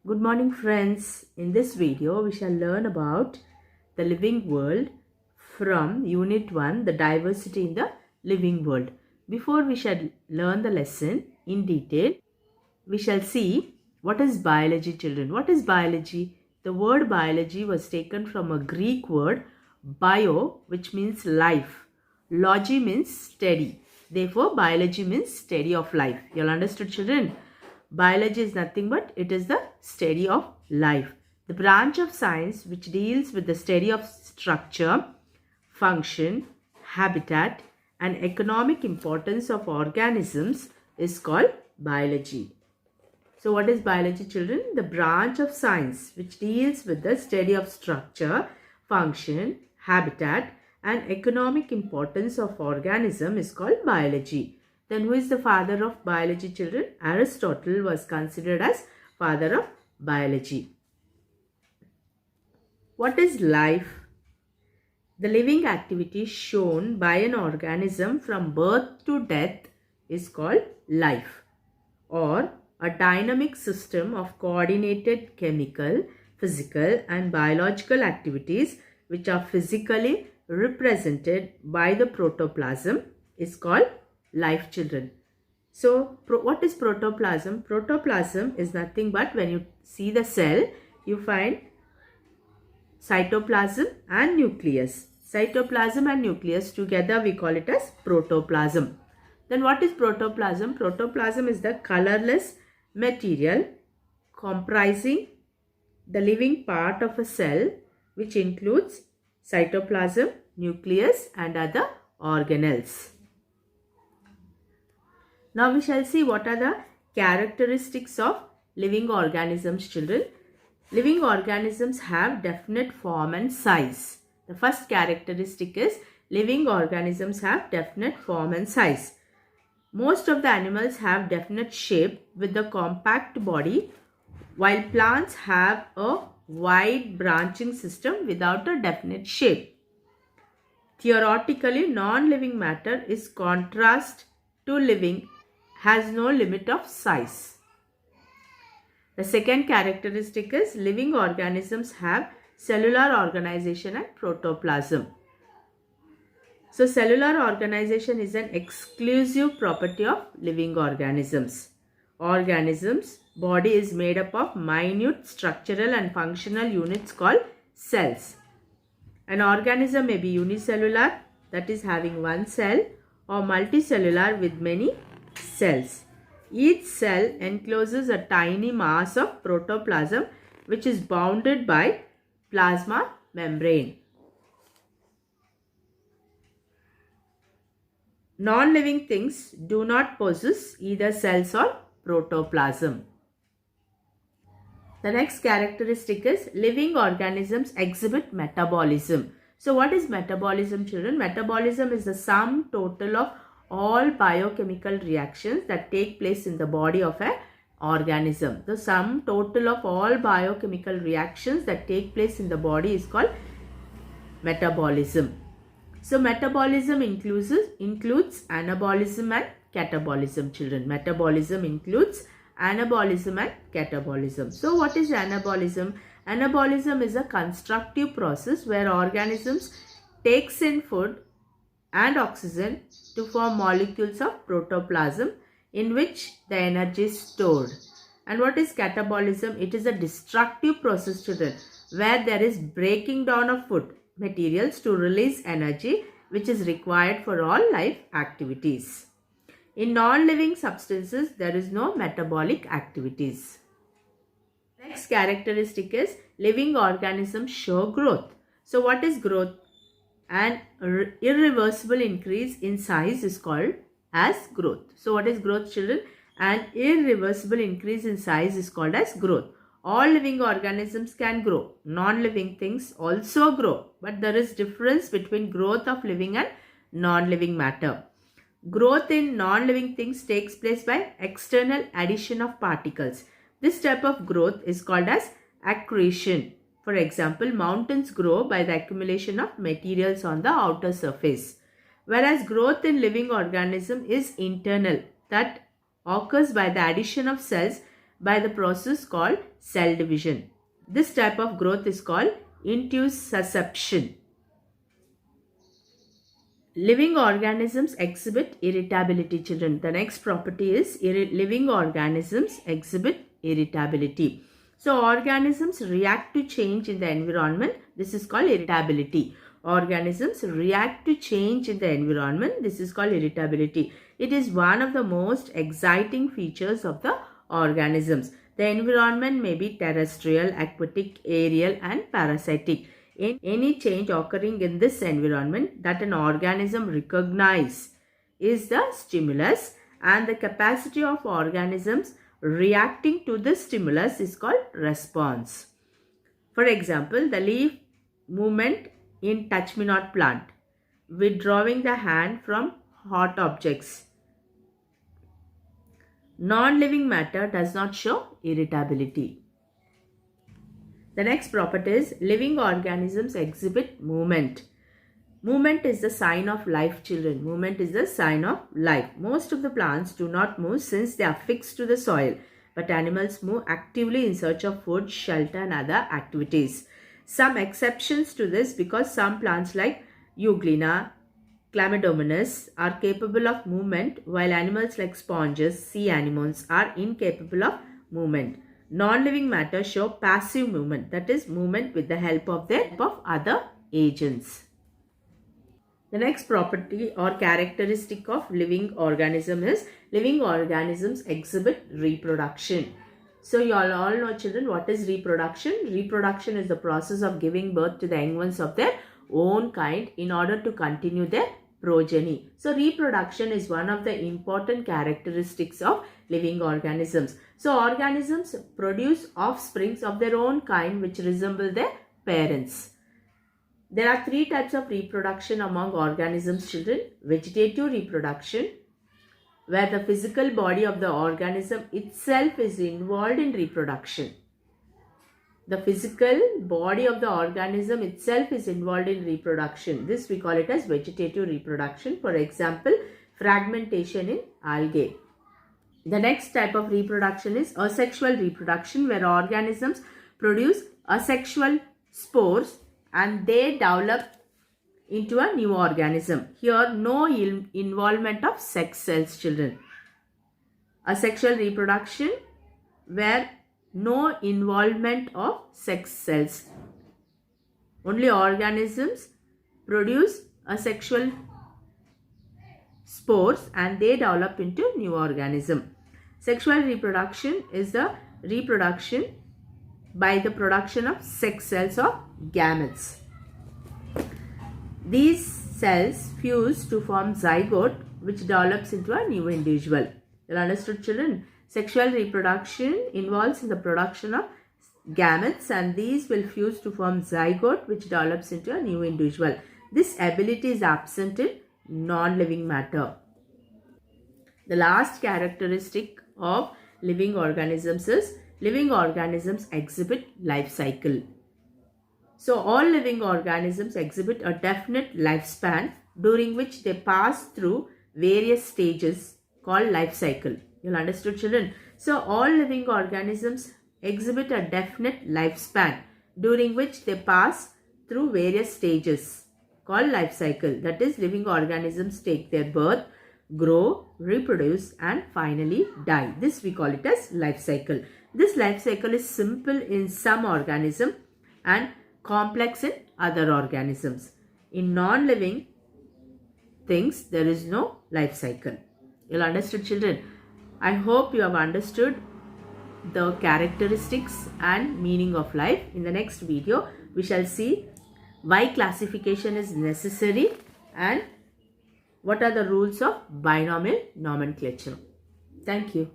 Good morning friends. In this video we shall learn about the living world from unit 1, the diversity in the living world. Before we shall learn the lesson in detail, we shall see what is biology, children. What is biology? The word biology was taken from a Greek word bio, which means life. Logy means steady. Therefore biology means study of life. You all understood, children? Biology is nothing but it is the study of life. The branch of science which deals with the study of structure, function, habitat and economic importance of organisms is called biology. So what is biology, children? The branch of science which deals with the study of structure, function, habitat and economic importance of organism is called biology. Then who is the father of biology, children? Aristotle was considered as father of biology. What is life? The living activity shown by an organism from birth to death is called life, or a dynamic system of coordinated chemical, physical and biological activities which are physically represented by the protoplasm is called life, children. So what is protoplasm? Protoplasm is nothing but when you see the cell, you find cytoplasm and nucleus. Cytoplasm and nucleus together we call it as protoplasm. Then what is protoplasm? Protoplasm is the colorless material comprising the living part of a cell which includes cytoplasm, nucleus and other organelles. Now we shall see what are the characteristics of living organisms, children. Living organisms have definite form and size. The first characteristic is living organisms have definite form and size. Most of the animals have definite shape with a compact body, while plants have a wide branching system without a definite shape. Theoretically, non-living matter is contrast to living, has no limit of size. The second characteristic is living organisms have cellular organization and protoplasm. So cellular organization is an exclusive property of living organisms. Organisms' body is made up of minute structural and functional units called cells. An organism may be unicellular, that is having one cell, or multicellular with many cells. Each cell encloses a tiny mass of protoplasm which is bounded by plasma membrane. Non-living things do not possess either cells or protoplasm. The next characteristic is living organisms exhibit metabolism. So what is metabolism, children? Metabolism is the sum total of all biochemical reactions that take place in the body of an organism. The sum total of all biochemical reactions that take place in the body is called metabolism. So metabolism includes anabolism and catabolism, children. Metabolism includes anabolism and catabolism. So what is anabolism? Anabolism is a constructive process where organisms takes in food and oxygen to form molecules of protoplasm in which the energy is stored. And what is catabolism? It is a destructive process, children, where there is breaking down of food materials to release energy which is required for all life activities. In non-living substances, there is no metabolic activities. Next characteristic is living organisms show growth. So what is growth? An irreversible increase in size is called as growth. So what is growth, children? An irreversible increase in size is called as growth. All living organisms can grow. Non-living things also grow. But there is difference between growth of living and non-living matter. Growth in non-living things takes place by external addition of particles. This type of growth is called as accretion. For example, mountains grow by the accumulation of materials on the outer surface. Whereas growth in living organism is internal, that occurs by the addition of cells by the process called cell division. This type of growth is called intussusception. Living organisms exhibit irritability, children. The next property is living organisms exhibit irritability. So organisms react to change in the environment. This is called irritability. Organisms react to change in the environment. This is called irritability. It is one of the most exciting features of the organisms. The environment may be terrestrial, aquatic, aerial and parasitic. In any change occurring in this environment that an organism recognizes is the stimulus, and the capacity of organisms reacting to this stimulus is called response. For example, the leaf movement in touch-me-not plant, withdrawing the hand from hot objects. Non-living matter does not show irritability. The next property is living organisms exhibit movement. Movement is the sign of life, children. Movement is the sign of life. Most of the plants do not move since they are fixed to the soil, but animals move actively in search of food, shelter and other activities. Some exceptions to this, because some plants like Euglena, Chlamydomonas are capable of movement, while animals like sponges, sea anemones are incapable of movement. Non-living matter show passive movement, that is movement with the help of other agents. The next property or characteristic of living organism is living organisms exhibit reproduction. So you all know, children, what is reproduction? Reproduction is the process of giving birth to the young ones of their own kind in order to continue their progeny. So reproduction is one of the important characteristics of living organisms. So organisms produce offsprings of their own kind which resemble their parents. There are three types of reproduction among organisms, children. Vegetative reproduction, where the physical body of the organism itself is involved in reproduction. The physical body of the organism itself is involved in reproduction. This we call it as vegetative reproduction. For example, fragmentation in algae. The next type of reproduction is asexual reproduction, where organisms produce asexual spores and they develop into a new organism. Here, no involvement of sex cells, children. Asexual reproduction, where no involvement of sex cells. Only organisms produce asexual spores and they develop into new organism. Sexual reproduction is the reproduction by the production of sex cells or gametes. These cells fuse to form zygote, which develops into a new individual. You understood, children? Sexual reproduction involves in the production of gametes and these will fuse to form zygote, which develops into a new individual. This ability is absent in non-living matter. The last characteristic of living organisms is living organisms exhibit life cycle. So all living organisms exhibit a definite lifespan during which they pass through various stages called life cycle. You understood, children? So all living organisms exhibit a definite lifespan during which they pass through various stages called life cycle. That is, living organisms take their birth, grow, reproduce and finally die. This we call it as life cycle. This life cycle is simple in some organisms and complex in other organisms. In non-living things, there is no life cycle. You understood, children? I hope you have understood the characteristics and meaning of life. In the next video, we shall see why classification is necessary and what are the rules of binomial nomenclature. Thank you.